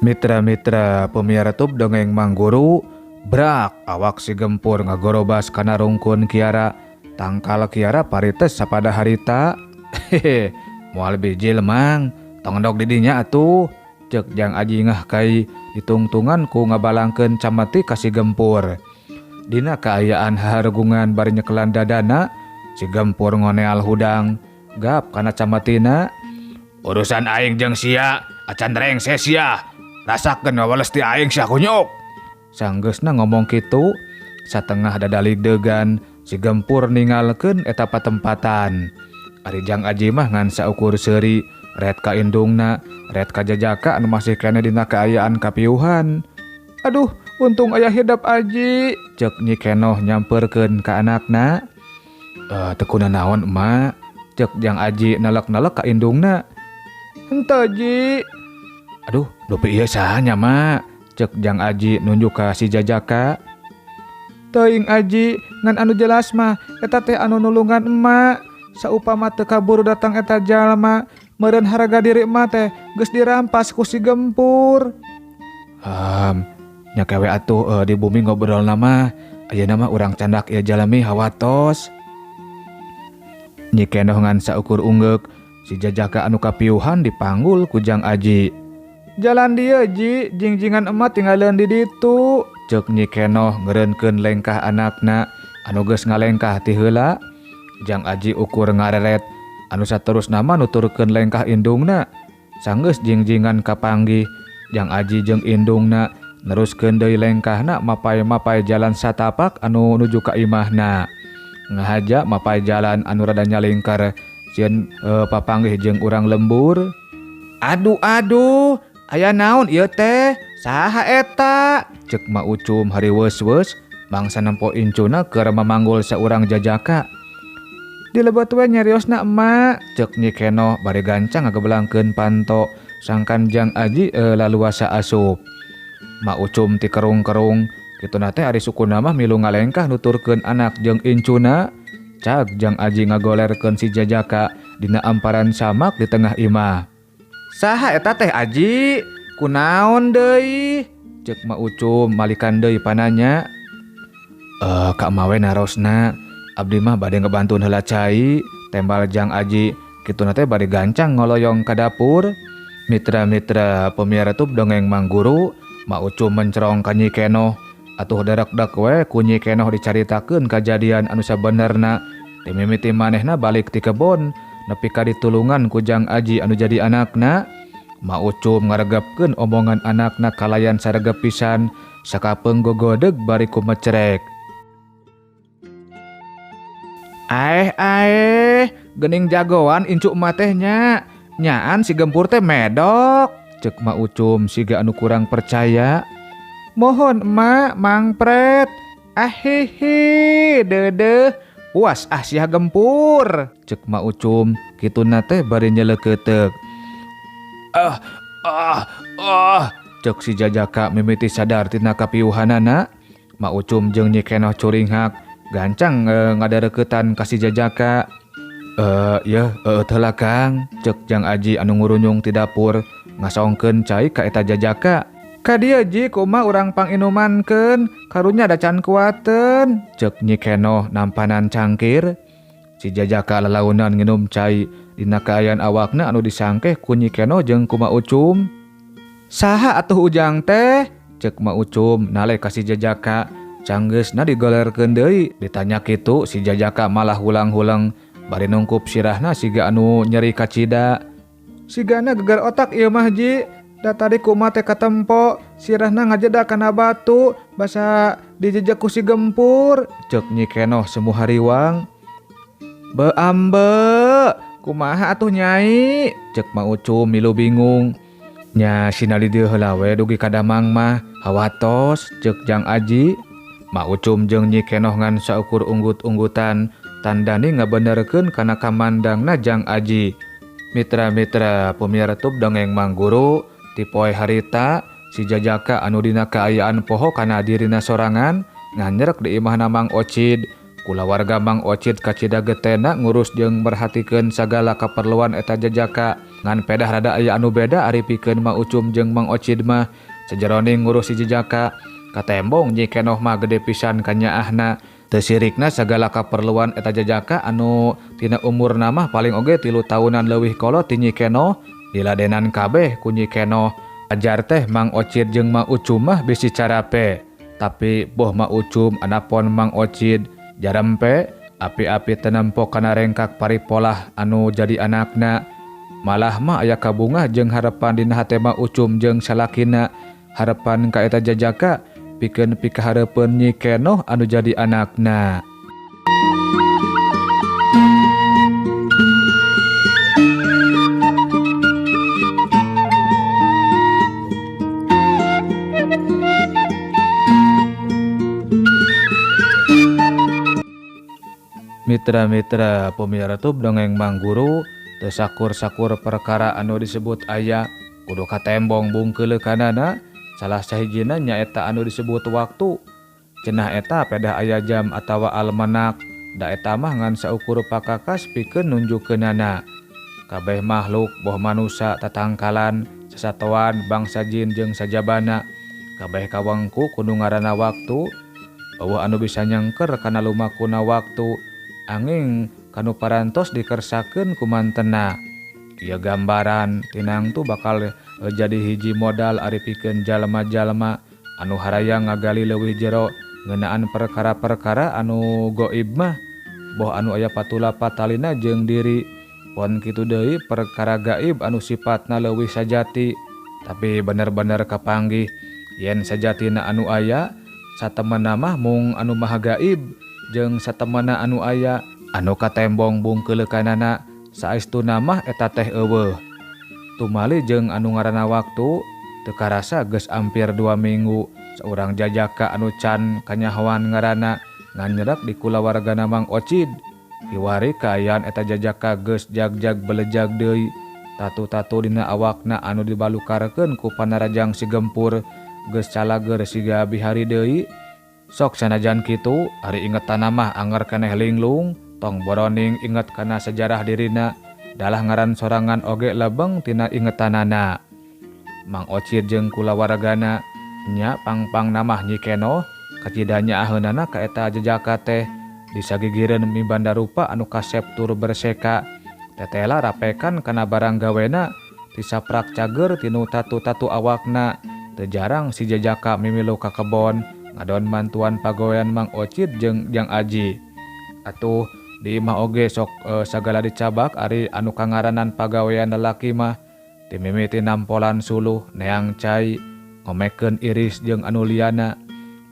Mitra-mitra pemiara tub dongeng mangguru brak awak si gempur ngagorobas kana rungkun Kiara tangkal Kiara parites sapada harita hehe moal biji lemang tong endog didinya atuh cek jang aji ngah kai ditungtungan ku ngabalangkeun camati ka si gempur dina kaayaan haregungan bari nyekelan dadana si gempur ngoneal hudang gap kana camatina urusan aing jeung sia acan rengse sia rasakeun wales ti aing sia kunyuk. Sanggeusna ngomong kitu, satengah dadali degan si gempur ningalkeun eta patempatan. Ari Jang Aji mah ngan saukur seuri, ret ka indungna, ret ka jajaka anu masih kene dina kaayaan kapiuhan. Aduh, untung aya hidup Aji, cek Nyi Kenoh nyamperkeun ka anakna. Teu kunaon emak, cek Jang Aji nelek-nelek ka indungna. Henteu Ji. Aduh, dopi ieu saha nya mak? Cek Jang Aji nunjuk ka si jajaka. Teuing Aji, ngan anu jelas mah eta teh anu nulungan emak. Saupama teu kaburu datang eta jalma, meureun harga diri emak teh geus dirampas ku si gempur. Nya kewe atuh di bumi ngobrolna mah, ayeuna mah urang candak ieu jalmi hawatos. Nyi Kenoh ngan saukur ungeuk, si jajaka anu kapiuhan dipanggul ku Jang Aji. Jalan dia Ji, jingjingan emak tinggalin di ditu. Cek Nyi Kenoh ngereunkeun lengkah anakna anu geus ngalengkah ti heula. Jang Aji ukur ngareret anu saterusna mah nuturkeun lengkah indungna. Sanggeus jingjingan kapanggih Jang Aji jeung indungna neruskeun deui lengkahna mapai-mapai jalan satapak anu nuju ka imahna. Ngahaja mapai jalan anu rada nyalingkar sieun papanggih jeung urang lembur. Aduh, aya naon ieu teh? Saha eta? Cek Ma Ucum hari weus-weus mangsa nempo incuna keur mamanggul saurang jajaka. Dilebet we nyariosna emak, cek Nyi Kenoh bari gancang ngagebelangkeun panto sangkan Jang Aji laluasa asup. Ma Ucum ti kerung-kerung kituna teh ari sukuna mah milu ngalengkah nuturkeun anak jeung incuna. Cag Jang Aji ngagolerkeun si jajaka dina amparan samak di tengah imah. Saha eta teh Aji? Kunaon deui? Cek Ma Ucum malikan deui pananya. Kak mawe narosna, abdi mah bade ngebantuin heula cai, tembal Jang Aji. Kituna teh bade gancang ngoloyong ka dapur. Mitra-mitra pemiara tub dongeng mangguru, Ma Ucum mencerong ka Nyi Kenoh. Atuh darak-dak we ku Nyi Kenoh dicaritakeun kajadian anu sabenerna. Ti mimiti manehna balik ti kebon. Nepi ka ditulungan ku Jang Aji anu jadi anakna. Ma Ucum ngaregepkeun omongan anakna kalayan saregep pisan sakapeung gogodeg bari ku mecerek. Geuning jagoan incu emak teh nya. Nyaan si gempur teh medok, cek Ma Ucum siga anu kurang percaya. Mohon emak mangpret. Dedeh. Puas sia gempur, cek Ma Ucum kituna teh bari nyeleukeuteup. Cek si jajaka mimiti sadar tina kapiuhanana. Ma Ucum jeung Nyi Kenoh curinghak gancang ngadareuketan ka si jajaka. Teu lah Kang, cek Jang Aji anu ngurunyung ti dapur ngasongkeun cai ka eta jajaka. Ka dieu Ji kumaha urang panginumankeun, karunya da can kuateun, cek Nyi Kenoh nampanan cangkir. Si jajaka lalaunan nginum cai dina kaayaan awakna anu disangkeh ku Nyi Kenoh jeung ku Ma Ucum. Saha atuh ujang teh? Cek Ma Ucum naleh ka si jajaka. Canggeusna digolerkeun deui, ditanya kitu si jajaka malah hulang-hulang bari nungkup sirahna siga anu nyeri kacida. Sigana geger otak ieu mah Ji. Da tadi kumaha teh katempo sirahna ngajeda kana batu basa dijejek ku si gempur, cek Nyi Kenoh semu hariwang. Ambe, kumaha atuh Nyai? Cek Ma Ucum milu bingung. Nya sina di dieu heula we dugi ka damang mah hawatos, cek Jang Aji. Ma Ucum jeung Nyi Kenoh ngan saukur unggut-unggutan tandani ngabenerkeun kana kamandangna Jang Aji. Mitra-mitra pemiara tub dongeng mangguru, ti poe harita si jajaka anu dina kaayaan poho kana dirina sorangan nganyrek di imahna Mang Ocid Kulawarga Mang Ocid kacida getena ngurus jeung merhatikeun sagala keperluan eta jajaka. Ngan pedah rada aya anu beda ari pikeun Mang Ucum jeung Mang Ocid mah. Sajeroning ngurus si jajaka, katembong Nyi Kenoh mah gede pisan kanyaahna. Teu sirikna sagala keperluan eta jajaka anu tina umurna mah paling oge 3 tahunan leuwih kolot ti Nyi Kenoh. Diladenan kabeh ku Nyi Kenoh. Ajar teh Mang Ocid jeung Mang Ucum mah bisi carape. Tapi boh Mang Ucum anapun Mang Ocid jarempe api-api tenempo kana rengkak paripolah anu jadi anakna. Malah mah aya kabungah jeung harepan dina hate Mang Ucum jeung salakina. Harepan ka eta jajaka pikeun pikahareupkeun Nyi Kenoh anu jadi anakna. Mitra-mitra pemirsa dongeng Mang Guru teu sakur-sakur perkara anu disebut aya kudu katembong bungkeulekanana. Salah sahijina nyaeta anu disebut waktu. Cenah eta pedah aya jam atawa almanak. Da eta mah ngan saukur pakakas pikeun nunjukkeunana. Kabeh makhluk boh manusia tatangkalan, sasatoan, bangsa jin jeung sajabana. Kabeh kawengku kudu ngaranna waktu. Eueuh anu bisa nyengker kana lumakuna waktu. Anging kanu parantos dikersakeun ku mantena. Ieu gambaran tinang tu bakal jadi hiji modal ari pikeun jalma-jalma anu harayang ngagali leuwih jero ngeunaan perkara-perkara anu goib mah boh anu aya patula patalina jeung diri. Pon kitu deui perkara gaib anu sifatna leuwih sajati tapi bener-bener kapanggih. Yen sajatina anu aya satemena mah mung anu maha gaib jeung satemena anu aya anu katembong bungkeulekanana saestuna mah eta teh eueuh. Tumali jeung anu ngaranna waktu teu karasa geus ampir 2 minggu saurang jajaka anu can kanyahoan ngaranna nganyerek di kulawargana Mang Ocid. Kiwari kaayaan eta jajaka geus jag-jag belejag deui. Tatu-tatu dina awakna anu dibalukarkeun ku panarajang si gempur geus calager siga bihari deui. Sok sanajan kitu ari ingetana mah anger keneh linglung. Tong boroning inget kana sejarah dirina. Dalah ngaran sorangan oge lebeng tina ingetanana. Mang Ocid jeung kulawargana nya pangpang namah Nyi Kenoh kacida nyaaheunana ka eta jajaka teh disagigireun mibanda rupa anu kasep tur berseka. Tetela rapekan kana barang gawena disaprak cager tinu tatu-tatu awakna. Teu jarang si jajaka mimilu ka kebon ngadon mantuan pagawean Mang Ocid jeung Jang Aji. Atuh di imah oge sok sagala dicabak ari anu kangaranan pagawean lalaki mah timimiti nampolan suluh neang cai ngomekeun iris jeung anu liana.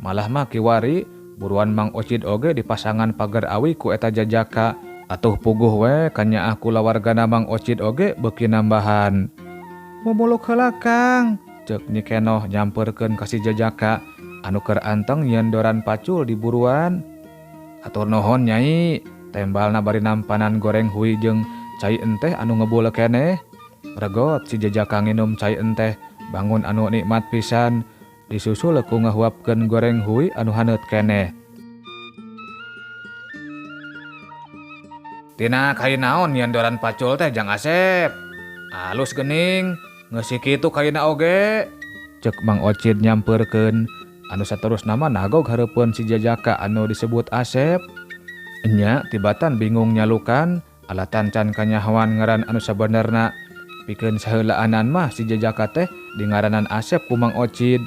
Malah mah kiwari buruan Mang Ocid oge dipasangan pager awi ku eta jajaka. Atuh puguh we kanyaah kulawargana Mang Ocid oge beuki nambahan. Mumuluk heula Kang, ceuk Nyi Kenoh nyampeurkeun ka si jajaka anu keur anteng yen doran pacul di buruan. Hatur nuhun Nyai, tembalna bari nampanan goreng hui jeung cai enteh anu ngebul keneh. Regot si jajaka nginum cai enteh bangun anu nikmat pisan disusul ku ngahuapkeun goreng hui anu haneut keneh. Tina kain naon yen doran pacul teh Jang Asep? Alus geuning, geus kitu kaina oge. Ceuk Mang Ocid nyampeurkeun. Anu saterusna mah nagog hareupeun si jajaka anu disebut Asep. Nya tibatan bingung nyalukan alatan can kanyahoan ngaran anu sabenerna. Pikeun saheulaanan mah si jajaka teh di ngaranan Asep ku Mang Ocid.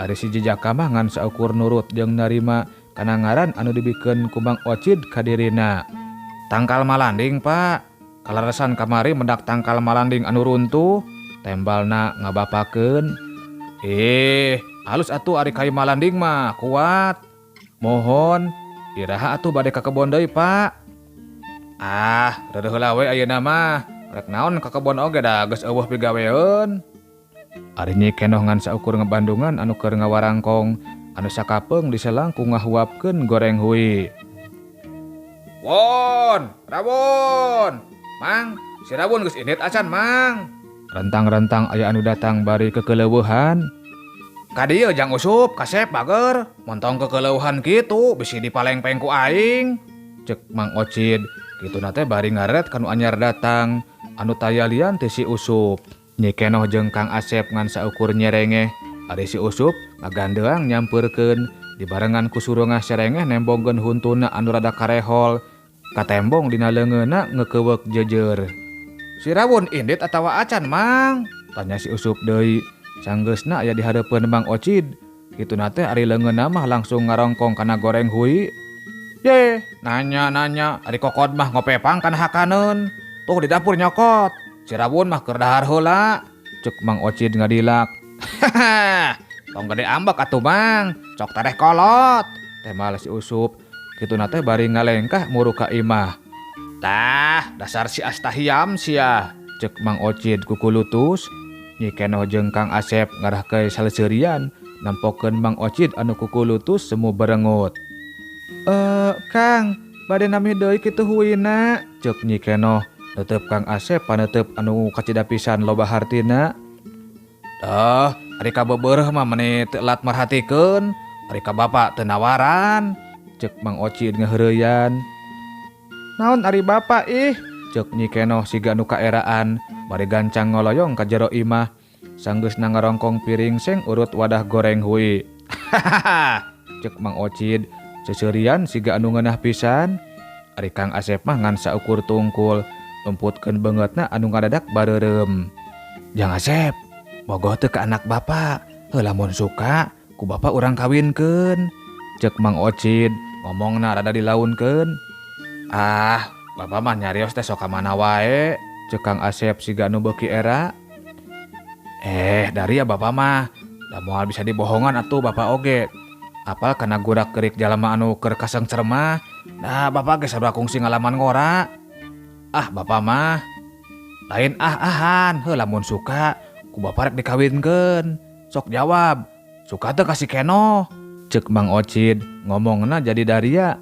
Ari si jajaka mah ngan saukur nurut jeung narima kana ngaran anu dibikeun ku Mang Ocid ka dirina. Tangkal malanding Pak, kalaresan kamari mendak tangkal malanding anu runtuh. Tembalna ngabapakeun. Halus atuh ari kai malanding mah kuat. Mohon iraha atuh bade ka kebon deui Pak. Reueuh heula we ayeuna mah. Rek naon ka kebon oge da geus eueuh pigaweun. Ari Nyi Kenoh ngan saukur ngebandungan anu keur ngawarangkong anu sakapeung diselang ku ngahuapkeun goreng hui. Won, Rabun. Mang, si Rabun geus indit acan Mang. Rentang-rentang aya anu datang bari kekeleuweuhan. Kadieu Jang Usup, Kasep bager, montong kekeleuhan kitu bisi dipalengpeng ku aing. cek Mang Ocid. Kitu nate bari ngaret kanu anyar datang anu tayalian ti si Usup. Nyi Kenoh jeung Kang Asep ngan saukur nyerengeh. Ari si Usup ngagandeang nyampeurkeun dibarengan ku surungah serengeh nembongkeun huntuna anu rada karehol ka tembong dina leungeunna ngekeuweuk jejer. Si Rawun indit atawa acan Mang? Tanya si Usup deui. Sanggeusna aya di hareupeun Mang Ocid. Kitu nate ari leungeunna mah langsung ngarongkong kana goreng hui. Ye, nanya ari kokod mah ngopepang kana hakaneun. Tuh di dapur nyokot. Si Rawun mah keur dahar heula. Cek Mang Ocid ngadilak. Hahaha. Tong gede ambek atuh Mang. Cok tareh kolot. Temal si Usup. Kitu nate bari ngalengkah muru ka imah. Tah, dasar si Astahiam sia. Cek Mang Ocid ku kulutus. Nyi Kenoh jeung Kang Asep ngarahkeun saleuseurian nampokeun Mang Ocid anu ku kulutus semu berengut. Kang, bade nami deui kitu huina. Cek Nyi Kenoh. Tetep Kang Asep panetep anu kacida pisan loba hartina. Ari ka beubeureuh mah meni teu lat marhatikeun. Ari ka bapak teu nawaran. Cek Mang Ocid ngaheureyan. Naon ari bapak ih? Cek Nyi Kenoh siga anu kaeraan. Bari gancang ngoloyong ka jero imah. Sanggeusna ngarongkong piring seng urut wadah goreng hui. Hahaha. Cek Mang Ocid. Seseurian siga anu ngeunah pisan. Ari Kang Asep mah ngan saukur tungkul. Lumputkeun beungeutna anu ngadadak bareureum. Jang Asep, bogoh teu ka anak bapak. Heula mun suka, ku bapak urang kawinkeun. Cek Mang Ocid, ngomongna rada dilaunkeun. Ah, bapak mah nyarios teh sok ka mana wae. Cek Kang Asep siga anu beuki era. Dari ya bapak mah, da moal bisa dibohongan atuh bapak oge. Apal kana gurak geurik jalema anu keur kasengcer mah. Nah, bapak ge sarua kungsi ngalaman ngora. Ah, bapak mah lain ahan, heula mun suka ku bapak rek dikawinkeun. Sok jawab, suka teu ka si Kenoh? Cek Mang Ocid, ngomongna jadi daria.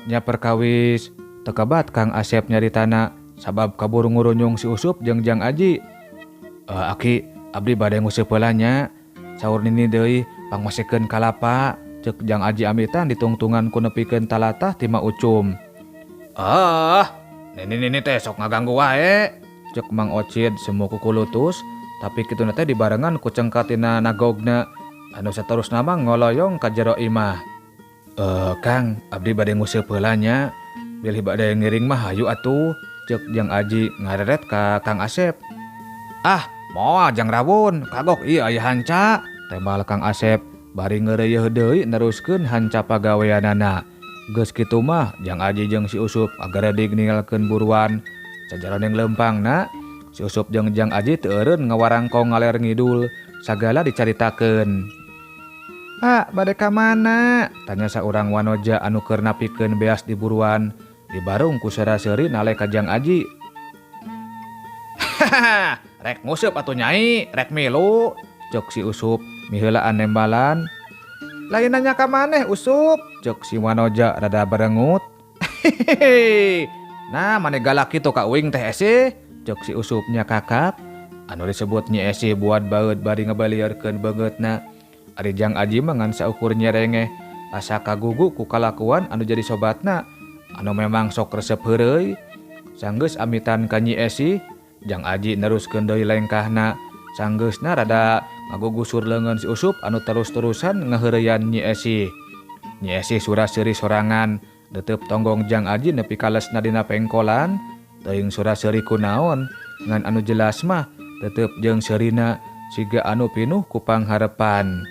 Nya perkawis teu kabat Kang Asep nyaritana sabab kaburu ngurunyung si Usup jeung Jang Aji. Aki, abdi bade nguseup heula nya. Saur nini deui pangmasikeun kalapa. Cek Jang Aji amitan ditungtungan ku nepikeun talatah ti Ma Ucum. Nini teh sok ngaganggu wae. Cek Mang Ocid semu ku kulutus, tapi kitu teh dibarengan ku cengkatina nagogna anu saterusna mah ngoloyong ka jero imah. Kang, abdi bade nguseup heula nya. Bilih bade ngiring mah hayu atuh. Cek Jang Aji ngareret ka Kang Asep. Ah, moal Jang Rawun, kagok ieu aya hanca. Tembal Kang Asep bari ngeureuyeuh deui neruskeun hanca pagaweanana. Geus kitu mah Jang Aji jeung si Usup agaredig ninggalkeun buruan. Sajaroning lempangna, si Usup jeung Jang Aji teu eureun ngawarangkong ngaler ngidul, sagala dicaritakeun. Bade ka mana? Tanya saurang wanoja anu keur napikeun beas di buruan. Dibarung ku seura-seuri nalek ka Jang Aji. Hahaha, rek nguseup atuh nyai, rek milu. Cok si Usup miheulaan nembalan. Lain nanya ka maneh Usup? Cek si wanoja rada berengut. Nah, maneh galak kitu ka uing teh ese? Cek si Usupnya kakap. Anu disebut Nyi Esi buat baeud bari ngabalieurkeun beungeutna. Ari Jang Aji mah ngan saukur nyerengeh asa kagugu ku kalakuan anu jadi sobatna. Anu memang sok resep heureuy. Sanggeus amitan ka Nyi Esi, Jang Aji neruskeun deui lengkahna. Sanggeusna rada ngagugusur leungeun si Usup anu terus-terusan ngaheureyan Nyi Esi. Nyi Esi sura-seuri sorangan, deuteup tonggong Jang Aji nepi ka lesna dina pengkolan. Teuing sura-seuri kunaon, ngan anu jelas mah tetep jeung seurina siga anu pinuh ku pangharepan.